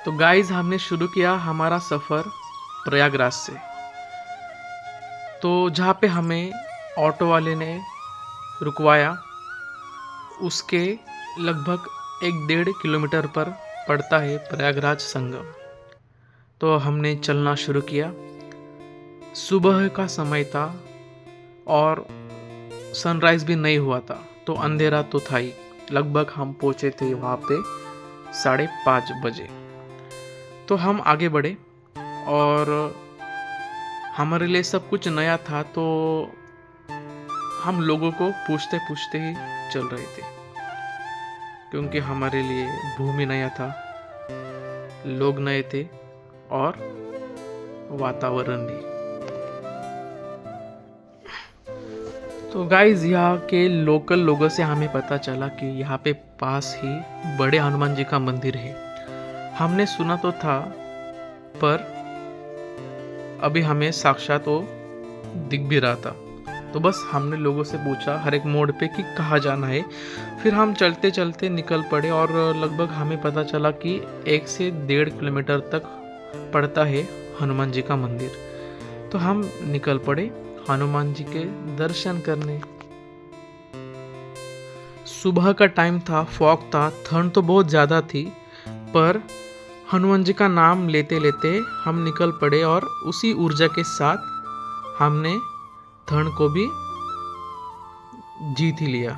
तो गाइज हमने शुरू किया हमारा सफ़र प्रयागराज से। तो जहाँ पे हमें ऑटो वाले ने रुकवाया उसके लगभग 1-1.5 किलोमीटर पर पड़ता है प्रयागराज संगम। तो हमने चलना शुरू किया। सुबह का समय था और सनराइज़ भी नहीं हुआ था, तो अंधेरा तो था ही। लगभग हम पहुँचे थे वहाँ पे 5:30 बजे। तो हम आगे बढ़े और हमारे लिए सब कुछ नया था, तो हम लोगों को पूछते पूछते ही चल रहे थे, क्योंकि हमारे लिए भूमि नया था, लोग नए थे और वातावरण भी। तो गाइज यहाँ के लोकल लोगों से हमें पता चला कि यहाँ पे पास ही बड़े हनुमान जी का मंदिर है। हमने सुना तो था, पर अभी हमें साक्षात वो दिख भी रहा था। तो बस हमने लोगों से पूछा हर एक मोड़ पे कि कहाँ जाना है। फिर हम चलते चलते निकल पड़े और लगभग हमें पता चला कि 1 से 1.5 किलोमीटर तक पड़ता है हनुमान जी का मंदिर। तो हम निकल पड़े हनुमान जी के दर्शन करने। सुबह का टाइम था, फॉग था, ठंड तो बहुत ज़्यादा थी, पर हनुमान जी का नाम लेते लेते हम निकल पड़े और उसी ऊर्जा के साथ हमने ठंड को भी जीत ही लिया।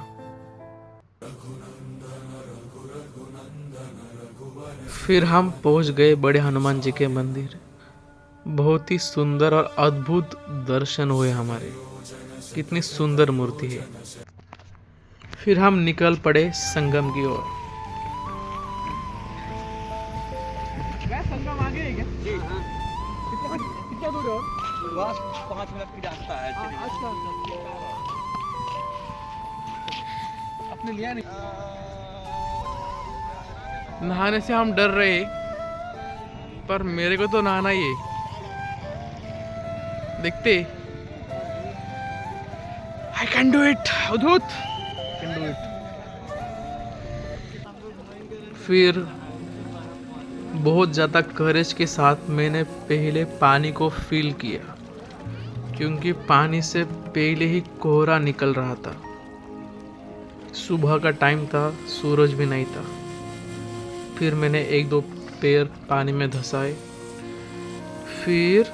फिर हम पहुंच गए बड़े हनुमान जी के मंदिर। बहुत ही सुंदर और अद्भुत दर्शन हुए हमारे। कितनी सुंदर मूर्ति है। फिर हम निकल पड़े संगम की ओर। संगम आगे है क्या? जी हाँ। कितना दूर है? बस 5 मिनट की रास्ता है। अच्छा। आपने लिया नहीं? नहाने से हम डर रहे, पर मेरे को तो नहाना ही है। देखते। I can do it, अद्भुत। Can do it। फिर बहुत ज़्यादा करेज के साथ मैंने पहले पानी को फील किया, क्योंकि पानी से पहले ही कोहरा निकल रहा था। सुबह का टाइम था, सूरज भी नहीं था। फिर मैंने 1-2 पैर पानी में धंसाए। फिर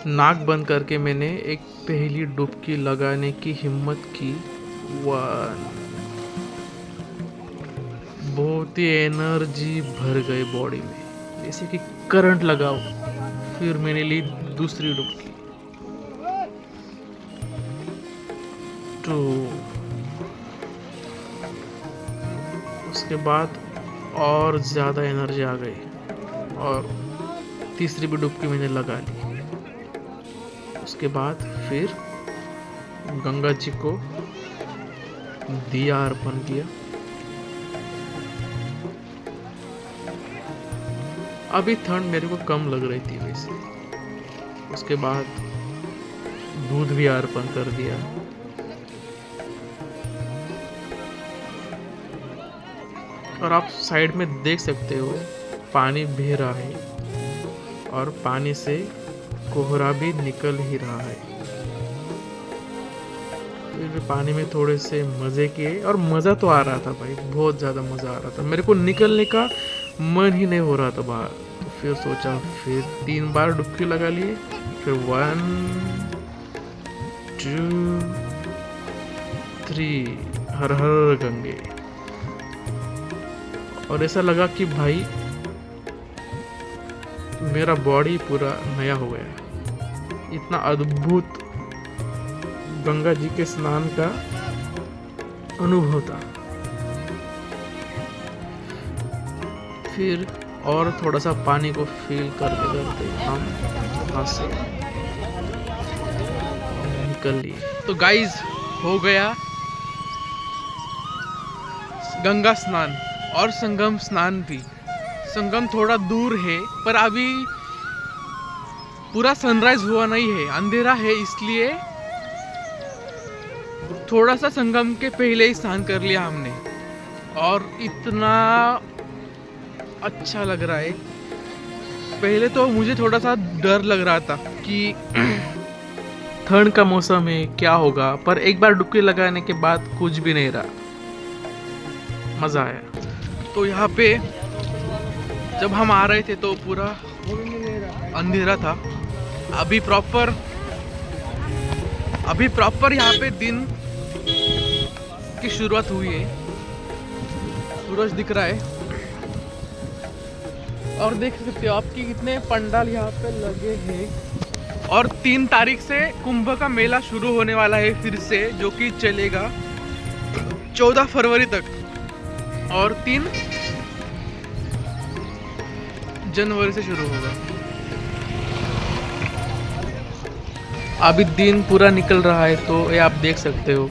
नाक बंद करके मैंने एक पहली डुबकी लगाने की हिम्मत की। बहुत ही एनर्जी भर गई बॉडी में, जैसे कि करंट लगाओ। फिर मैंने ली दूसरी डुबकी। तो उसके बाद और ज़्यादा एनर्जी आ गई और तीसरी भी डुबकी मैंने लगा ली। उसके बाद फिर गंगा जी को दिया अर्पण किया। अभी ठंड मेरे को कम लग रही थी वैसे। उसके बाद दूध भी अर्पण कर दिया। और आप साइड में देख सकते हो पानी बह रहा है और पानी से कोहरा भी निकल ही रहा है। फिर पानी में थोड़े से मज़े किए और मज़ा तो आ रहा था भाई, बहुत ज़्यादा मज़ा आ रहा था। मेरे को निकलने का मन ही नहीं हो रहा था बाहर। तो फिर सोचा, फिर 3 बार डुबकी लगा लिए। फिर 1 2 3 हर हर गंगे। और ऐसा लगा कि भाई मेरा बॉडी पूरा नया हो गया। इतना अद्भुत गंगा जी के स्नान का अनुभव था। फिर और थोड़ा सा पानी को फील करते करते हम वहाँ से निकल लिए। तो गाइज हो गया गंगा स्नान और संगम स्नान भी। संगम थोड़ा दूर है, पर अभी पूरा सनराइज हुआ नहीं है, अंधेरा है, इसलिए थोड़ा सा संगम के पहले ही स्नान कर लिया हमने। और इतना अच्छा लग रहा है। पहले तो मुझे थोड़ा सा डर लग रहा था कि ठंड का मौसम है क्या होगा, पर एक बार डुबकी लगाने के बाद कुछ भी नहीं रहा, मज़ा आया। तो यहाँ पे जब हम आ रहे थे तो पूरा अंधेरा था। अभी प्रॉपर यहाँ पे दिन की शुरुआत हुई है। सूरज दिख रहा है और देख सकते हो आपकी कितने पंडाल यहाँ पे लगे हैं। और 3 तारीख से कुंभ का मेला शुरू होने वाला है फिर से, जो कि चलेगा 14 फरवरी तक और 3 जनवरी से शुरू होगा। अभी दिन पूरा निकल रहा है, तो ये आप देख सकते हो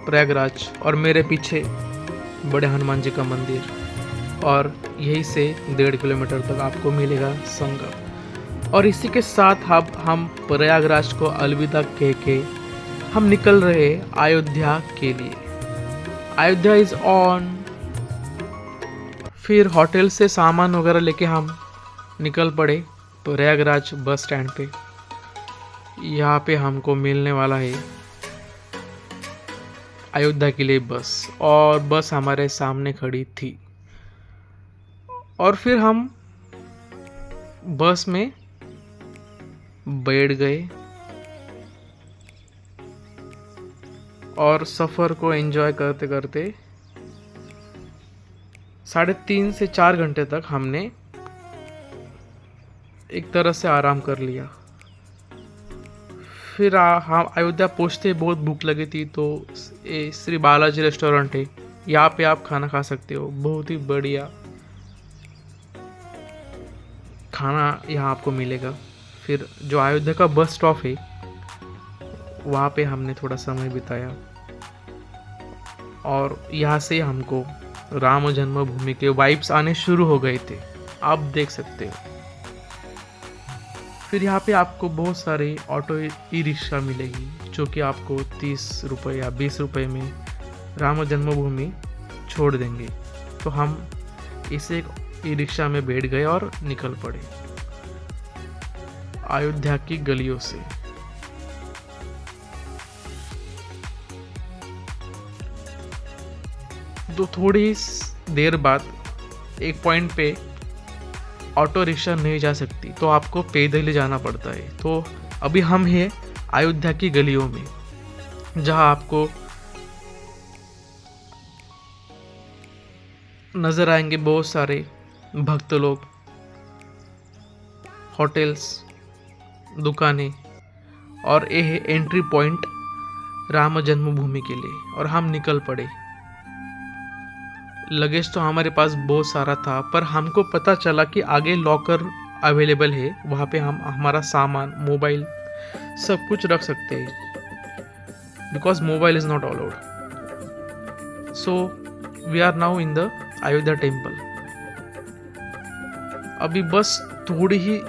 प्रयागराज, और मेरे पीछे बड़े हनुमान जी का मंदिर, और यहीं से 1.5 किलोमीटर तक आपको मिलेगा संगम। और इसी के साथ अब हम प्रयागराज को अलविदा कह के हम निकल रहे अयोध्या के लिए। Ayodhya is on. फिर होटल से सामान वगैरह लेके हम निकल पड़े प्रयागराज बस स्टैंड पे। यहाँ पे हमको मिलने वाला है अयोध्या के लिए बस, और बस हमारे सामने खड़ी थी। और फिर हम बस में बैठ गए और सफ़र को एंजॉय करते करते 3.5 से 4 घंटे तक हमने एक तरह से आराम कर लिया। फिर हम अयोध्या पहुँचते बहुत भूख लगी थी, तो ये श्री बालाजी रेस्टोरेंट है, यहाँ पे आप खाना खा सकते हो। बहुत ही बढ़िया खाना यहाँ आपको मिलेगा। फिर जो अयोध्या का बस स्टॉप है वहाँ पे हमने थोड़ा समय बिताया, और यहाँ से हमको राम जन्मभूमि के वाइब्स आने शुरू हो गए थे, आप देख सकते हो। फिर यहाँ पे आपको बहुत सारे ऑटो ई रिक्शा मिलेगी, जो कि आपको 30 रुपये या 20 रुपये में राम जन्मभूमि छोड़ देंगे। तो हम इसे एक ई रिक्शा में बैठ गए और निकल पड़े अयोध्या की गलियों से। तो थोड़ी देर बाद एक पॉइंट पे ऑटो रिक्शा नहीं जा सकती, तो आपको पैदल ही जाना पड़ता है। तो अभी हम हैं अयोध्या की गलियों में, जहां आपको नजर आएंगे बहुत सारे भक्त लोग, होटल्स, दुकानें, और ये है एंट्री पॉइंट राम जन्मभूमि के लिए। और हम निकल पड़े। लगेज तो हमारे पास बहुत सारा था, पर हमको पता चला कि आगे लॉकर अवेलेबल है, वहाँ पे हम हमारा सामान, मोबाइल, सब कुछ रख सकते हैं, because mobile is not allowed. So we are now in the Ayodhya temple. अभी बस थोड़ी ही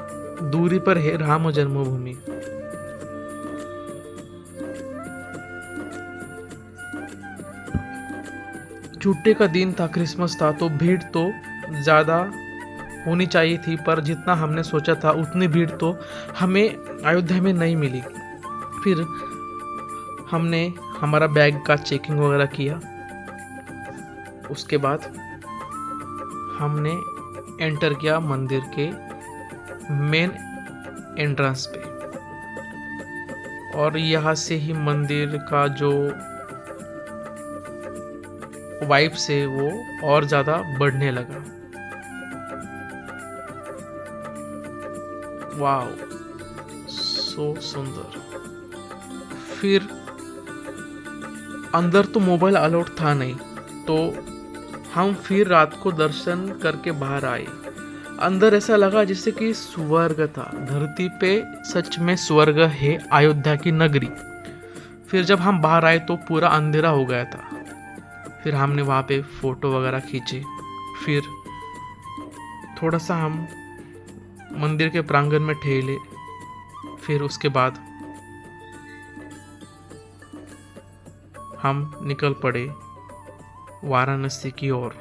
दूरी पर है राम जन्मभूमि। छुट्टी का दिन था, क्रिसमस था, तो भीड़ तो ज़्यादा होनी चाहिए थी, पर जितना हमने सोचा था उतनी भीड़ तो हमें अयोध्या में नहीं मिली। फिर हमने हमारा बैग का चेकिंग वगैरह किया। उसके बाद हमने एंटर किया मंदिर के मेन एंट्रेंस पे, और यहाँ से ही मंदिर का जो वाइब से वो और ज़्यादा बढ़ने लगा। वाव, सो सुंदर। फिर अंदर तो मोबाइल अलाउड था नहीं, तो हम फिर रात को दर्शन करके बाहर आए। अंदर ऐसा लगा जैसे कि स्वर्ग था, धरती पे सच में स्वर्ग है अयोध्या की नगरी। फिर जब हम बाहर आए तो पूरा अंधेरा हो गया था। फिर हमने वहाँ पे फ़ोटो वगैरह खींचे। फिर थोड़ा सा हम मंदिर के प्रांगण में ठहरे। फिर उसके बाद हम निकल पड़े वाराणसी की ओर।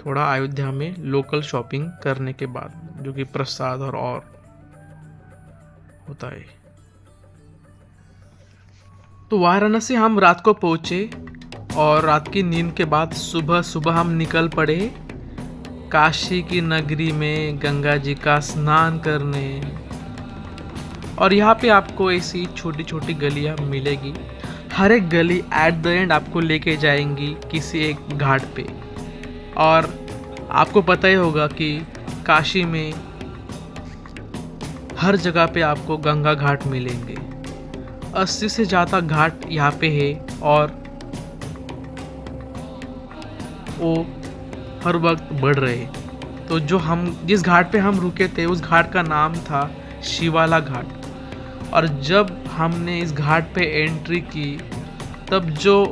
थोड़ा अयोध्या में लोकल शॉपिंग करने के बाद, जो कि प्रसाद और होता है। तो वाराणसी हम रात को पहुंचे और रात की नींद के बाद सुबह सुबह हम निकल पड़े काशी की नगरी में गंगा जी का स्नान करने। और यहाँ पे आपको ऐसी छोटी छोटी गलियाँ मिलेगी, हर एक गली एट द एंड आपको लेके जाएंगी किसी एक घाट पे। और आपको पता ही होगा कि काशी में हर जगह पे आपको गंगा घाट मिलेंगे। 80 से ज़्यादा घाट यहाँ पे है और वो हर वक्त बढ़ रहे। तो जिस घाट पे हम रुके थे उस घाट का नाम था शिवाला घाट। और जब हमने इस घाट पे एंट्री की तब जो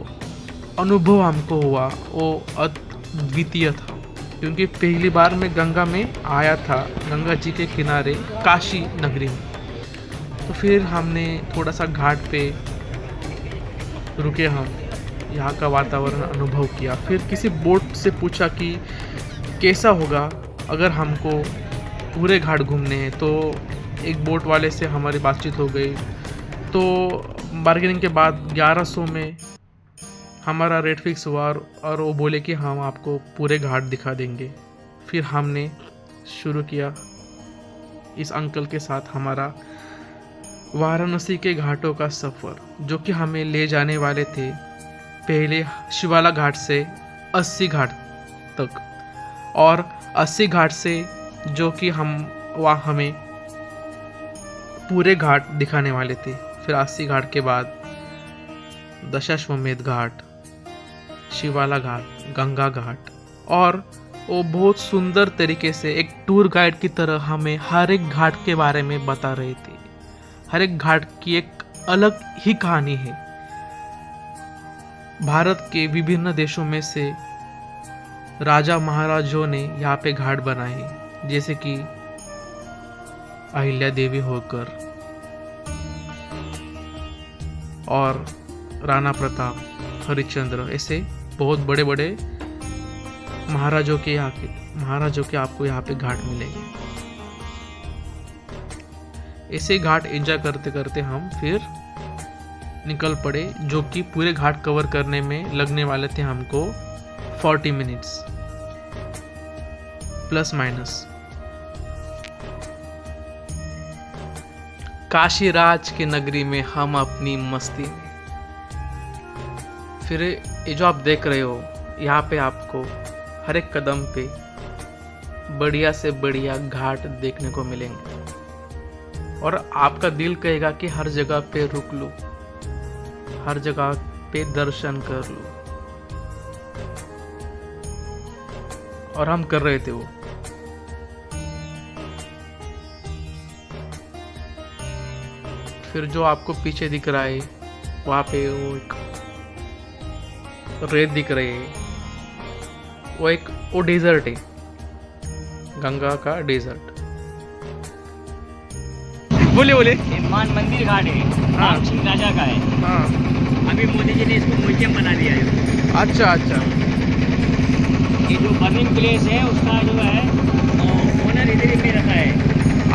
अनुभव हमको हुआ वो अद्वितीय था, क्योंकि पहली बार मैं गंगा में आया था, गंगा जी के किनारे काशी नगरी में। तो फिर हमने थोड़ा सा घाट पे रुके, हम यहाँ का वातावरण अनुभव किया। फिर किसी बोट से पूछा कि कैसा होगा अगर हमको पूरे घाट घूमने हैं। तो एक बोट वाले से हमारी बातचीत हो गई। तो बार्गेनिंग के बाद 1100 में हमारा रेट फिक्स हुआ और वो बोले कि हम आपको पूरे घाट दिखा देंगे। फिर हमने शुरू किया इस अंकल के साथ हमारा वाराणसी के घाटों का सफ़र, जो कि हमें ले जाने वाले थे पहले शिवाला घाट से 80 घाट तक, और 80 घाट से जो कि हमें पूरे घाट दिखाने वाले थे। फिर 80 घाट के बाद दशाश्वमेध घाट, शिवाला घाट, गंगा घाट। और वो बहुत सुंदर तरीके से एक टूर गाइड की तरह हमें हर एक घाट के बारे में बता रहे थे। हर एक घाट की एक अलग ही कहानी है। भारत के विभिन्न देशों में से राजा महाराजों ने यहाँ पे घाट बनाए, जैसे कि अहिल्या देवी होकर और राणा प्रताप, हरिश्चंद्र, ऐसे बहुत बड़े बड़े महाराजों के आपको यहाँ पे घाट मिलेंगे। ऐसे घाट एंजॉय करते करते हम फिर निकल पड़े, जो कि पूरे घाट कवर करने में लगने वाले थे हमको 40 मिनट्स प्लस माइनस। काशी राज के नगरी में हम अपनी मस्ती में। फिर ये जो आप देख रहे हो, यहाँ पे आपको हर एक कदम पे बढ़िया से बढ़िया घाट देखने को मिलेंगे और आपका दिल कहेगा कि हर जगह पे रुक लूं, हर जगह पे दर्शन कर लूं। और हम कर रहे थे वो। फिर जो आपको पीछे दिख रहा है वहाँ पे वो एक रेत दिख रही है, वो डेजर्ट है, गंगा का डेजर्ट। बोले ये मान मंदिर घाट है, राम सिंह राजा का है। हाँ, अभी मोदी जी ने इसको म्यूजियम बना दिया है। अच्छा। ये जो बर्निंग प्लेस है उसका जो है ओनर इधर ही पे रहता है।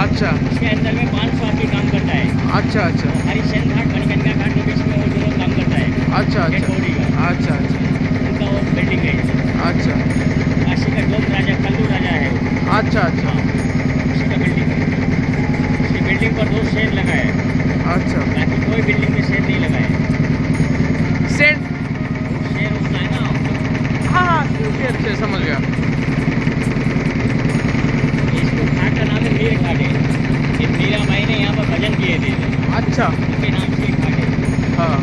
अच्छा। इसके अंदर में 500 आदमी काम करता है। अच्छा। हरिश्चंद्र घाट, मणिकर्णिका घाट, जो इसमें वो दोनों काम करता है। अच्छा। उनका वो बिल्डिंग है। अच्छा। काशी का डोम राजा कल्लू राजा है। अच्छा। उसी का बिल्डिंग है। इसकी बिल्डिंग पर 2 शेर लगा है। अच्छा। बाकी कोई बिल्डिंग में शेर नहीं लगा है। सेंट शेर होता है ना। हाँ, शेर समझ गया। इसको घाट का नाम है मीर घाट है। ये मीराबाई ने यहाँ पर भजन किए थे। अच्छा। इसके नाम से घाट है। हाँ।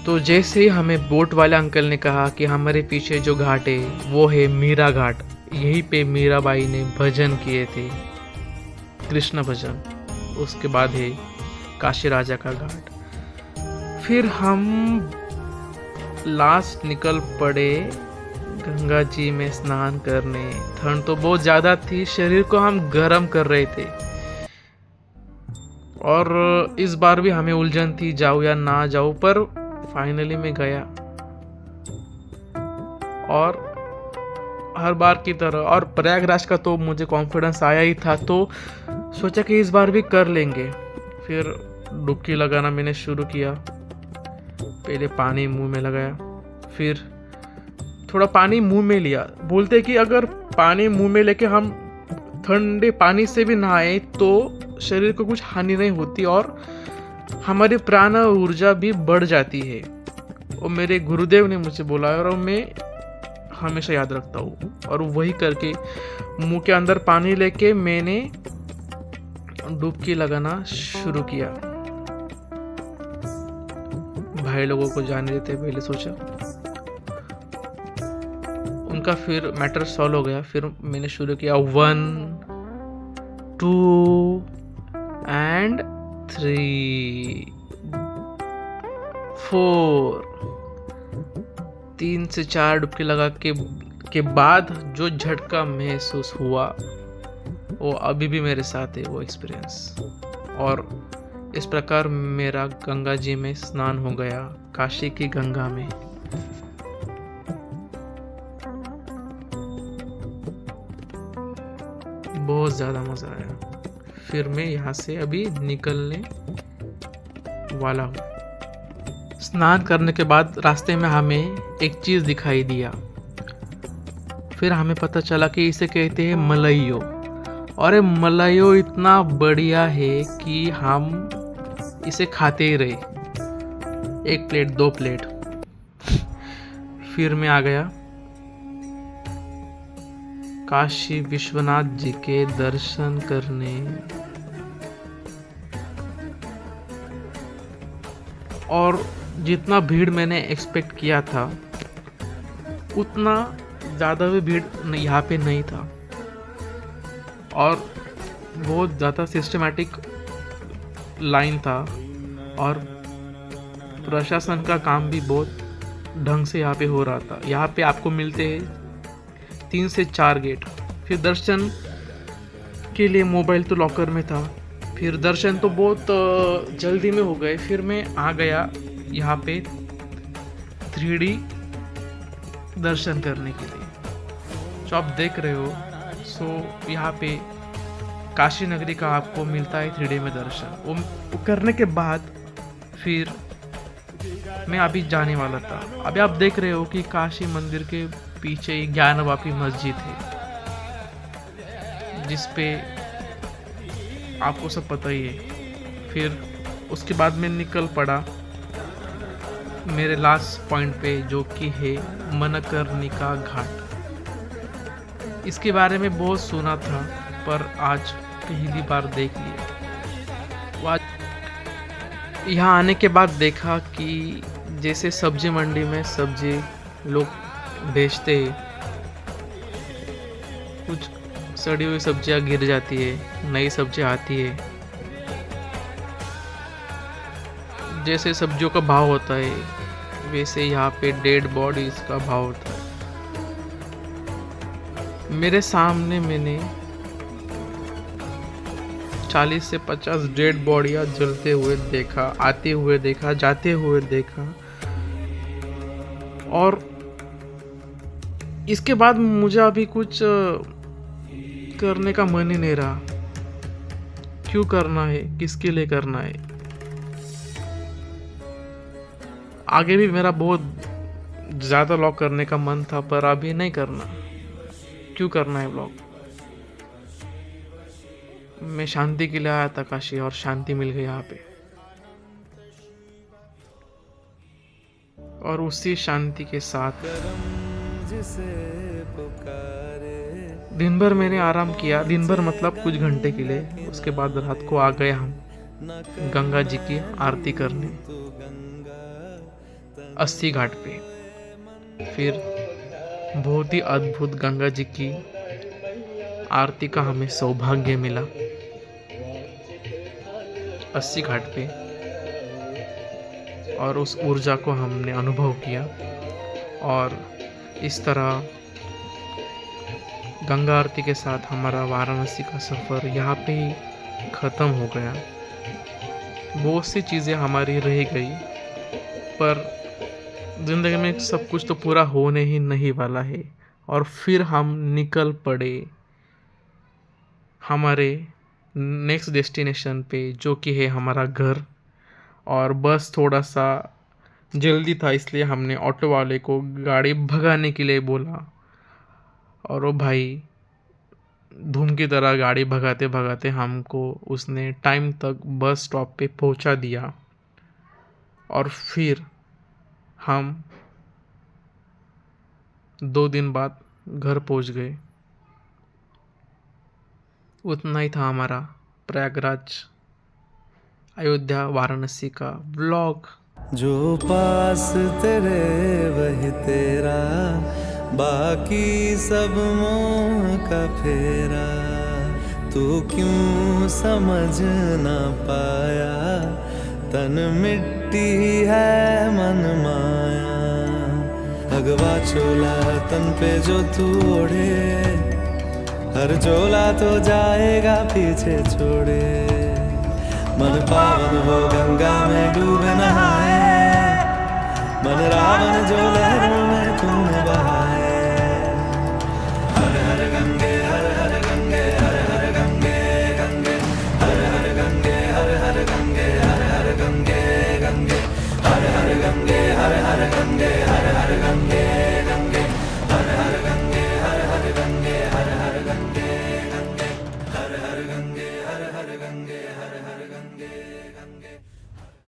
तो जैसे ही हमें बोट वाले अंकल ने कहा कि हमारे पीछे जो घाट है वो है मीरा घाट, यहीं पे मीराबाई ने भजन किए थे, कृष्ण भजन। उसके बाद है काशी राजा का घाट। फिर हम लास्ट निकल पड़े गंगा जी में स्नान करने। ठंड तो बहुत ज़्यादा थी, शरीर को हम गर्म कर रहे थे और इस बार भी हमें उलझन थी जाऊँ या ना जाऊँ, पर फाइनली मैं गया। और हर बार की तरह, और प्रयागराज का तो मुझे कॉन्फिडेंस आया ही था, तो सोचा कि इस बार भी कर लेंगे। फिर डुबकी लगाना मैंने शुरू किया। पहले पानी मुंह में लगाया, फिर थोड़ा पानी मुंह में लिया। बोलते कि अगर पानी मुंह में लेके हम ठंडे पानी से भी नहाए तो शरीर को कुछ हानि नहीं होती और हमारी प्राण ऊर्जा भी बढ़ जाती है। वो मेरे गुरुदेव ने मुझे बोला और मैं हमेशा याद रखता हूँ। और वही करके मुंह के अंदर पानी लेके मैंने डुबकी लगाना शुरू किया। भाई लोगों को जाने देते पहले सोचा, उनका फिर मैटर सॉल्व हो गया। फिर मैंने शुरू किया 1 2 एंड 3 4। 3 से 4 डुबकी लगा के बाद जो झटका महसूस हुआ वो अभी भी मेरे साथ है, वो एक्सपीरियंस। और इस प्रकार मेरा गंगा जी में स्नान हो गया, काशी की गंगा में। बहुत ज़्यादा मज़ा आया। फिर मैं यहाँ से अभी निकलने वाला हूँ। स्नान करने के बाद रास्ते में हमें एक चीज़ दिखाई दिया। फिर हमें पता चला कि इसे कहते हैं मलइयो। और ये मलइयो इतना बढ़िया है कि हम इसे खाते ही रहे, 1 प्लेट 2 प्लेट। फिर मैं आ गया काशी विश्वनाथ जी के दर्शन करने। और जितना भीड़ मैंने एक्सपेक्ट किया था उतना ज़्यादा भी भीड़ यहाँ पे नहीं था। और बहुत ज़्यादा सिस्टमैटिक लाइन था और प्रशासन का काम भी बहुत ढंग से यहाँ पे हो रहा था। यहाँ पे आपको मिलते हैं 3 से 4 गेट। फिर दर्शन के लिए मोबाइल तो लॉकर में था। फिर दर्शन तो बहुत जल्दी में हो गए। फिर मैं आ गया यहाँ पे 3D दर्शन करने के लिए। जो आप देख रहे हो सो यहाँ पे काशी नगरी का आपको मिलता है 3D में दर्शन। वो करने के बाद फिर मैं अभी जाने वाला था। अभी आप देख रहे हो कि काशी मंदिर के पीछे एक ज्ञानवापी मस्जिद है, जिस पे आपको सब पता ही है। फिर उसके बाद मैं निकल पड़ा मेरे लास्ट पॉइंट पे, जो कि है मनकर्णिका घाट। इसके बारे में बहुत सुना था पर आज पहली बार देख लिया। यहाँ आने के बाद देखा कि जैसे सब्जी मंडी में सब्जी लोग बेचते हैं, कुछ सड़ी हुई सब्जियां गिर जाती है, नई सब्जी आती है। जैसे सब्जियों का भाव होता है वैसे यहाँ पे डेड बॉडीज का भाव होता है। मेरे सामने मैंने 40 से 50 डेड बॉडियां जलते हुए देखा, आते हुए देखा, जाते हुए देखा। और इसके बाद मुझे अभी कुछ करने का मन ही नहीं रहा। क्यों करना है, किसके लिए करना है। आगे भी मेरा बहुत ज़्यादा व्लॉग करने का मन था पर अभी नहीं करना। क्यों करना है व्लॉग। मैं शांति के लिए आया था काशी और शांति मिल गई यहाँ पे। और उसी शांति के साथ दिन भर मैंने आराम किया। दिन भर मतलब कुछ घंटे के लिए। उसके बाद रात को आ गए हम गंगा जी की आरती करने 80 घाट पे। फिर बहुत ही अद्भुत गंगा जी की आरती का हमें सौभाग्य मिला 80 घाट पे। और उस ऊर्जा को हमने अनुभव किया। और इस तरह गंगा आरती के साथ हमारा वाराणसी का सफ़र यहाँ पे ही ख़त्म हो गया। बहुत सी चीज़ें हमारी रह गई पर ज़िंदगी में सब कुछ तो पूरा होने ही नहीं वाला है। और फिर हम निकल पड़े हमारे नेक्स्ट डेस्टिनेशन पे, जो कि है हमारा घर। और बस थोड़ा सा जल्दी था, इसलिए हमने ऑटो वाले को गाड़ी भगाने के लिए बोला। और वो भाई धूम की तरह गाड़ी भगाते भगाते हमको उसने टाइम तक बस स्टॉप पे पहुंचा दिया। और फिर हम 2 दिन बाद घर पहुंच गए। उतना ही था हमारा प्रयागराज, अयोध्या, वाराणसी का व्लॉग। जो पास तेरे वही तेरा, बाकी सब मोह का फेरा। तू क्यों समझ ना पाया, तन मिट्टी है मन माया। भगवा चोला तन पे जो तू ओढ़े, हर झोला तो जाएगा पीछे छोड़े। मन पावन हो गंगा में डूबे नहाए, मन रावण जो लहरों में तूने बहाए।